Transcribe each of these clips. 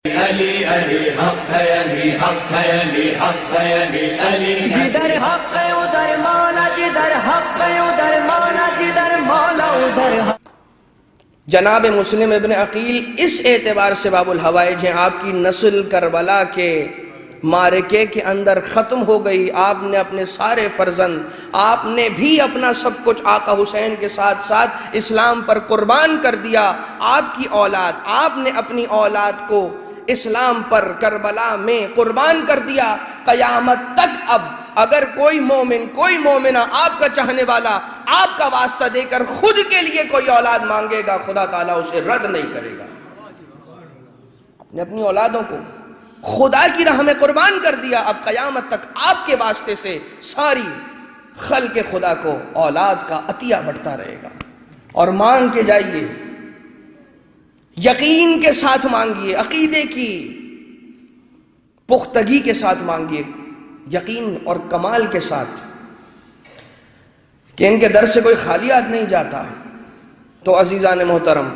علی علی حق ہے، علی حق ہے، علی حق ہے، علی علی جدھر حق ہے ادھر مولا، جدھر حق ہے ادھر مولا، جدھر مولا ادھر حق۔ جناب مسلم ابن عقیل اس اعتبار سے باب الحوائج ہیں، آپ کی نسل کربلا کے معرکے کے اندر ختم ہو گئی۔ آپ نے اپنے سارے فرزند، آپ نے بھی اپنا سب کچھ آقا حسین کے ساتھ ساتھ اسلام پر قربان کر دیا۔ آپ کی اولاد، آپ نے اپنی اولاد کو اسلام پر کربلا میں قربان کر دیا۔ قیامت تک اب اگر کوئی مومن، کوئی مومنہ آپ کا چاہنے والا آپ کا واسطہ دے کر خود کے لیے کوئی اولاد مانگے گا، خدا تعالیٰ اسے رد نہیں کرے گا۔ نے اپنی اولادوں کو خدا کی راہ میں قربان کر دیا، اب قیامت تک آپ کے واسطے سے ساری خلق خدا کو اولاد کا عطیہ بڑھتا رہے گا۔ اور مانگ کے جائیے، یقین کے ساتھ مانگیے، عقیدے کی پختگی کے ساتھ مانگیے، یقین اور کمال کے ساتھ کہ ان کے در سے کوئی خالیات نہیں جاتا۔ تو عزیزان محترم،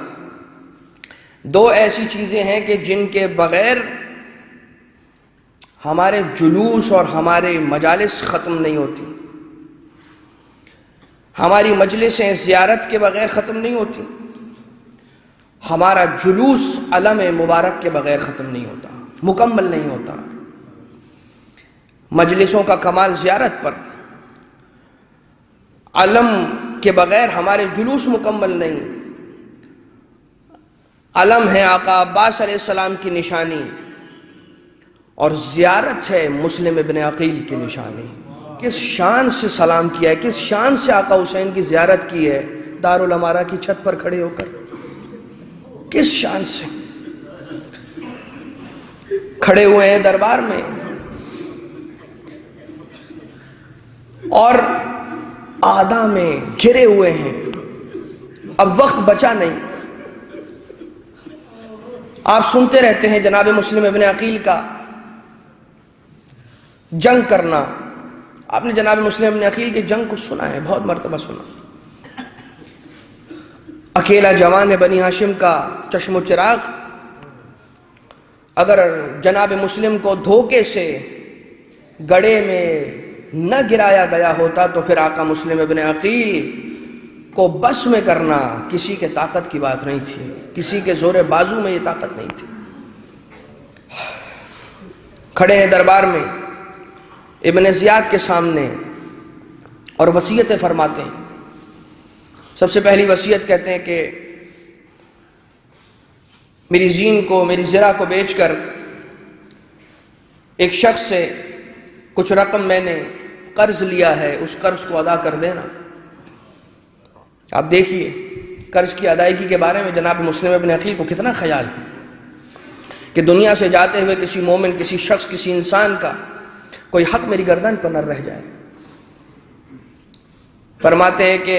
دو ایسی چیزیں ہیں کہ جن کے بغیر ہمارے جلوس اور ہمارے مجالس ختم نہیں ہوتی، ہماری مجلسیں زیارت کے بغیر ختم نہیں ہوتی، ہمارا جلوس علم مبارک کے بغیر ختم نہیں ہوتا، مکمل نہیں ہوتا۔ مجلسوں کا کمال زیارت پر، علم کے بغیر ہمارے جلوس مکمل نہیں۔ علم ہے آقا عباس علیہ السلام کی نشانی، اور زیارت ہے مسلم ابن عقیل کی نشانی۔ کس شان سے سلام کیا ہے، کس شان سے آقا حسین کی زیارت کی ہے دارالامارہ کی چھت پر کھڑے ہو کر، کس شان سے کھڑے ہوئے ہیں دربار میں، اور آدھا میں گھرے ہوئے ہیں۔ اب وقت بچا نہیں، آپ سنتے رہتے ہیں جناب مسلم ابن عقیل کا جنگ کرنا۔ آپ نے جناب مسلم ابن عقیل کی جنگ کو سنا ہے، بہت مرتبہ سنا۔ اکیلا جوان بنی ہاشم کا چشم و چراغ، اگر جناب مسلم کو دھوکے سے گڑھے میں نہ گرایا گیا ہوتا تو پھر آقا مسلم ابن عقیل کو بس میں کرنا کسی کے طاقت کی بات نہیں تھی، کسی کے زور بازو میں یہ طاقت نہیں تھی۔ کھڑے ہیں دربار میں ابن زیاد کے سامنے اور وصیتیں فرماتے ہیں۔ سب سے پہلی وصیت کہتے ہیں کہ میری زین کو، میری زرہ کو بیچ کر ایک شخص سے کچھ رقم میں نے قرض لیا ہے، اس قرض کو ادا کر دینا۔ آپ دیکھیے قرض کی ادائیگی کے بارے میں جناب مسلم ابن عقیل کو کتنا خیال ہے کہ دنیا سے جاتے ہوئے کسی مومن، کسی شخص، کسی انسان کا کوئی حق میری گردن پر نہ رہ جائے۔ فرماتے ہیں کہ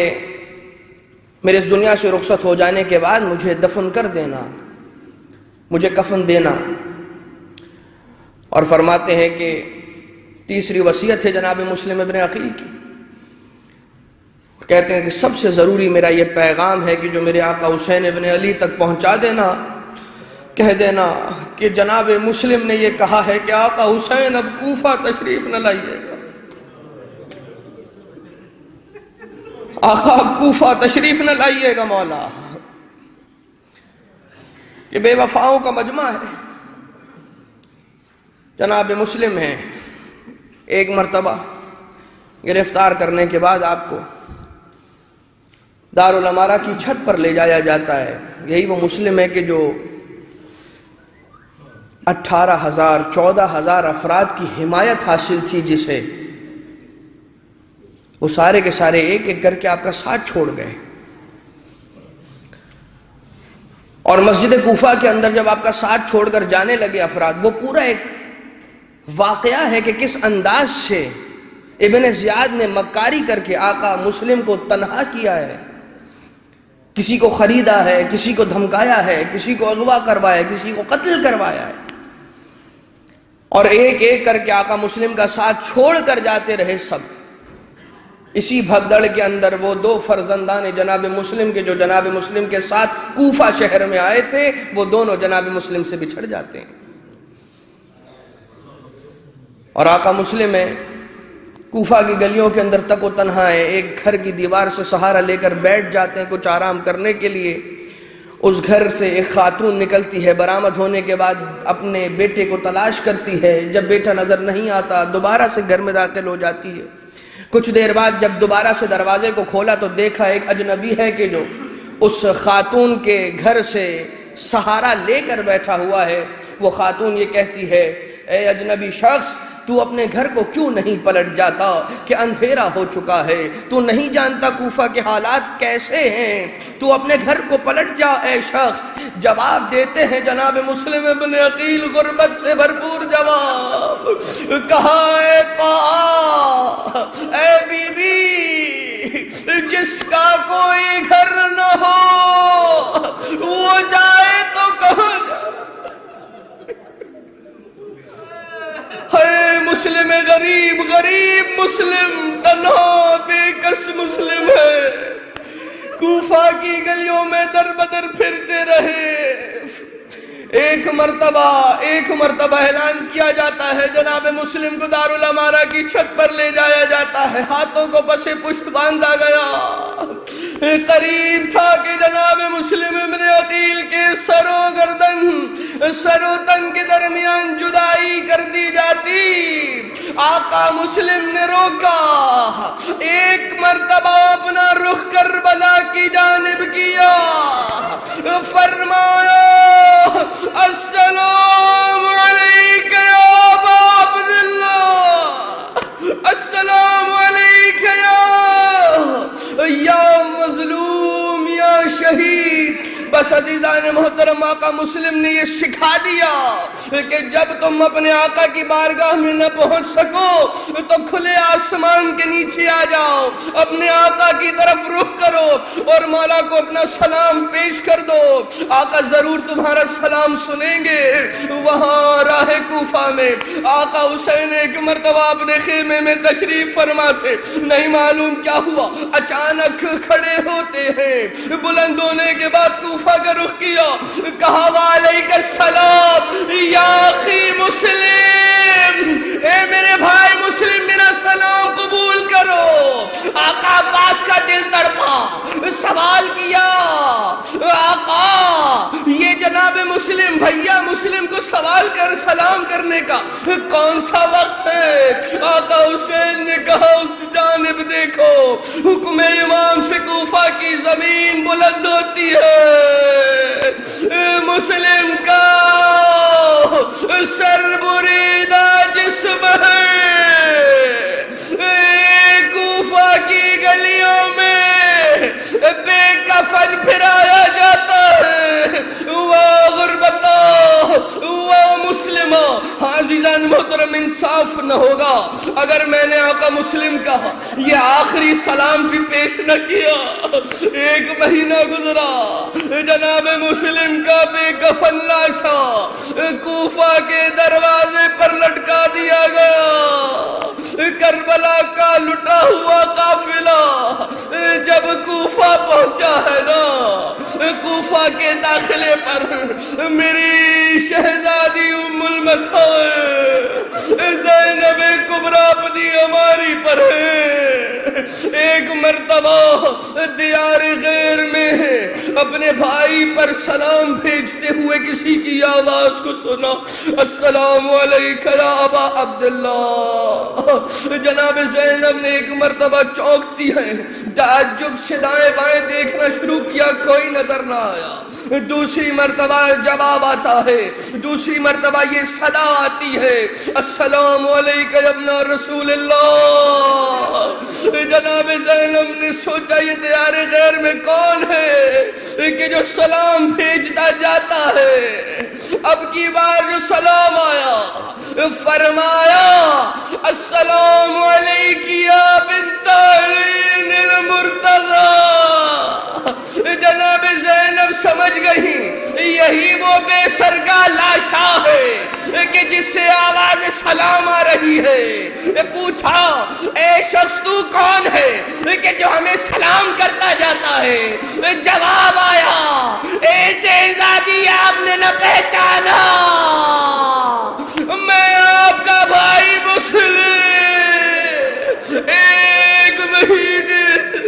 میرے اس دنیا سے رخصت ہو جانے کے بعد مجھے دفن کر دینا، مجھے کفن دینا۔ اور فرماتے ہیں کہ تیسری وصیت ہے جناب مسلم ابن عقیل کی، کہتے ہیں کہ سب سے ضروری میرا یہ پیغام ہے کہ جو میرے آقا حسین ابن علی تک پہنچا دینا، کہہ دینا کہ جناب مسلم نے یہ کہا ہے کہ آقا حسین اب کوفہ تشریف نہ لائیے گا، آقا اب کوفہ تشریف نہ لائیے گا مولا، کہ بے وفاؤں کا مجمع ہے۔ جناب مسلم ہیں، ایک مرتبہ گرفتار کرنے کے بعد آپ کو دارالامارہ کی چھت پر لے جایا جاتا ہے۔ یہی وہ مسلم ہے کہ جو 18,000 14,000 افراد کی حمایت حاصل تھی، جسے وہ سارے کے سارے ایک ایک کر کے آپ کا ساتھ چھوڑ گئے۔ اور مسجد کوفہ کے اندر جب آپ کا ساتھ چھوڑ کر جانے لگے افراد، وہ پورا ایک واقعہ ہے کہ کس انداز سے ابن زیاد نے مکاری کر کے آقا مسلم کو تنہا کیا ہے، کسی کو خریدا ہے، کسی کو دھمکایا ہے، کسی کو اغوا کروایا ہے، کسی کو قتل کروایا ہے، اور ایک ایک کر کے آقا مسلم کا ساتھ چھوڑ کر جاتے رہے سب۔ اسی بھگدڑ کے اندر وہ دو فرزندان جناب مسلم کے جو جناب مسلم کے ساتھ کوفہ شہر میں آئے تھے وہ دونوں جناب مسلم سے بچھڑ جاتے ہیں، اور آقا مسلم ہے کوفہ کی گلیوں کے اندر تک و تنہا ہے، ایک گھر کی دیوار سے سہارا لے کر بیٹھ جاتے ہیں کچھ آرام کرنے کے لیے۔ اس گھر سے ایک خاتون نکلتی ہے، برآمد ہونے کے بعد اپنے بیٹے کو تلاش کرتی ہے، جب بیٹا نظر نہیں آتا دوبارہ سے گھر میں داخل ہو جاتی ہے۔ کچھ دیر بعد جب دوبارہ سے دروازے کو کھولا تو دیکھا ایک اجنبی ہے کہ جو اس خاتون کے گھر سے سہارا لے کر بیٹھا ہوا ہے۔ وہ خاتون یہ کہتی ہے، اے اجنبی شخص، تو اپنے گھر کو کیوں نہیں پلٹ جاتا کہ اندھیرا ہو چکا ہے؟ تو نہیں جانتا کوفہ کے حالات کیسے ہیں؟ تو اپنے گھر کو پلٹ جا اے شخص۔ جواب دیتے ہیں جناب مسلم ابن عقیل غربت سے بھرپور جواب، کہا اے طاعہ، اے بی بی، جس کا کوئی گھر نہ ہو وہ جائے تو کہاں جائے؟ ہے مسلم غریب، غریب مسلم، تنہا بے کس مسلم ہے، کوفہ کی گلیوں میں در بدر پھرتے رہے۔ ایک مرتبہ اعلان کیا جاتا ہے، جناب مسلم کو دارالامارہ کی چھت پر لے جایا جاتا ہے، ہاتھوں کو پس پشت باندھا گیا۔ قریب تھا کہ جناب مسلم ابن عقیل کے سر و تن کے درمیان جدائی کر دی جاتی۔ آقا مسلم نے روکا، ایک مرتبہ اپنا رخ کربلا کی جانب کیا، فرمایا السلام علیک یا ابا عبداللہ، السلام علیک یا مظلوم یا شہید۔ بس عزیزان محترم، آقا مسلم نے یہ سکھا دیا کہ جب تم اپنے آقا کی بارگاہ میں نہ پہنچ سکو تو کھلے آسمان کے نیچے آ جاؤ، اپنے آقا کی طرف رخ کرو اور مولا کو اپنا سلام پیش کر دو، آقا ضرور تمہارا سلام سنیں گے۔ وہاں راہ کوفہ میں آقا حسین ایک مرتبہ اپنے خیمے میں تشریف فرما تھے، نہیں معلوم کیا ہوا، اچانک کھڑے ہوتے ہیں، بلند ہونے کے بعد کوفہ کا رخ کیا، کہا وعلیک السلام یا اخی مسلم، اے میرے بھائی مسلم میرا سلام قبول کرو۔ آقا عباس کا دل تڑپا، سوال کیا، آقا یہ جناب مسلم بھیا مسلم کو سلام کرنے کا کون سا وقت ہے؟ آقا حسین نے کہا اس جانب دیکھو، حکم امام سے کوفہ کی زمین بلند ہوتی ہے، مسلم کا سر بریدہ جسم ہے، کوفہ کی گلیوں میں بے کفن پھرایا جاتا ہے، وہ غربتہ وہ مسلمہ۔ عزیزان محترم، انصاف نہ ہوگا اگر میں نے آقا مسلم کہا یہ آخری سلام بھی پیش نہ کیا۔ ایک مہینہ گزرا، جناب مسلم کا بے کفن لاشا کوفہ کے دروازے پر لٹکا دیا گیا۔ کربلا کا لٹا ہوا قافلہ جب کوفہ پہنچا ہے نا، کوفہ کے داخلے پر میری شہزادی ام المصائب زینب کبریٰ اپنی اماری پر ہے۔ ایک مرتبہ دیار غیر میں اپنے بھائی پر سلام بھیجتے ہوئے کسی کی آواز کو سنا، السلام علیکہ یا ابا عبداللہ۔ جناب زینب نے ایک مرتبہ چونکتی ہے، تعجب سے دائیں بائیں دیکھنا شروع کیا، کوئی نظر نہ آیا۔ دوسری مرتبہ جواب آتا ہے، دوسری مرتبہ یہ صدا آتی ہے، السلام علیکہ یا ابن رسول اللہ۔ جناب زینب نے سوچا یہ دیار غیر میں کون ہے کہ جو سلام بھیجتا جاتا ہے؟ اب کی بار جو سلام آیا، فرمایا السلام علیکی یا بنت علی المرتضی۔ جناب زینب سمجھ گئی یہی وہ بے سرگاہ لاشا ہے کہ جس سے آواز آواز سلام آ رہی ہے۔ پوچھا اے شخص تو کون ہے کہ جو ہمیں سلام کرتا جاتا ہے؟ جواب آیا اے شہزادی آپ نے نہ پہچانا، میں آپ کا بھائی مسلم، ایک مہینے سے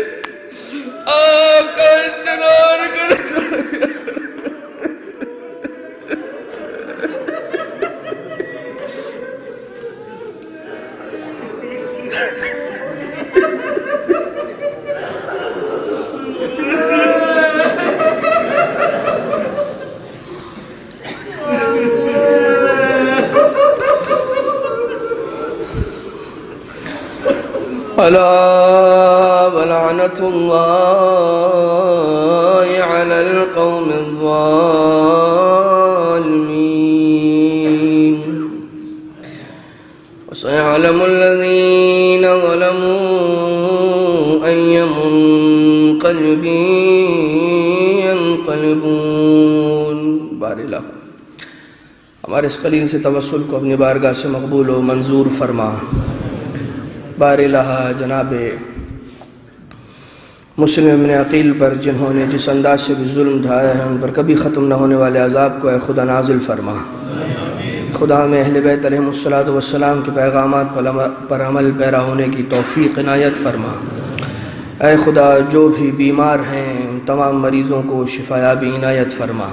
آپ کا انتظار کر سکتا۔ ألا ولعنة الله على القوم الظالمين وسيعلم الذين ظلموا أي منقلب ينقلبون۔ بار اللہ ہمارے اس قلیل سے توسل کو اپنی بارگاہ سے مقبول و منظور فرما۔ بار الہ جناب مسلم ابن عقیل پر جنہوں نے جس انداز سے بھی ظلم ڈھایا ہے ان پر کبھی ختم نہ ہونے والے عذاب کو اے خدا نازل فرما۔ خدا میں اہل بیت علیہم السلام کے پیغامات پر عمل پیرا ہونے کی توفیق عنایت فرما۔ اے خدا جو بھی بیمار ہیں ان تمام مریضوں کو شفایابی عنایت فرما۔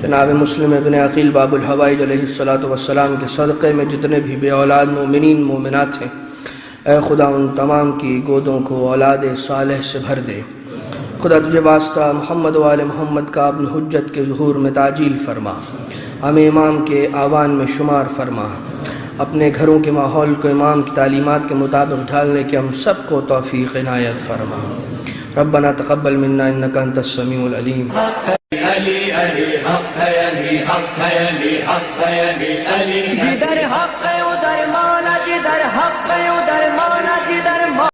جناب مسلم ابن عقیل باب الحوائج علیہ السلام کے صدقے میں جتنے بھی بے اولاد مومنین مومنات ہیں اے خدا ان تمام کی گودوں کو اولاد صالح سے بھر دے۔ خدا تجھے واسطہ محمد و آل محمد کا اپنی حجت کے ظہور میں تعجیل فرما، ہمیں امام کے آوان میں شمار فرما، اپنے گھروں کے ماحول کو امام کی تعلیمات کے مطابق ڈھالنے کے ہم سب کو توفیق عنایت فرما۔ ربنا تقبل منا انک انت السمیع العلیم۔ علی علی حق ہے علی حق ہے علی حق ہے علی علی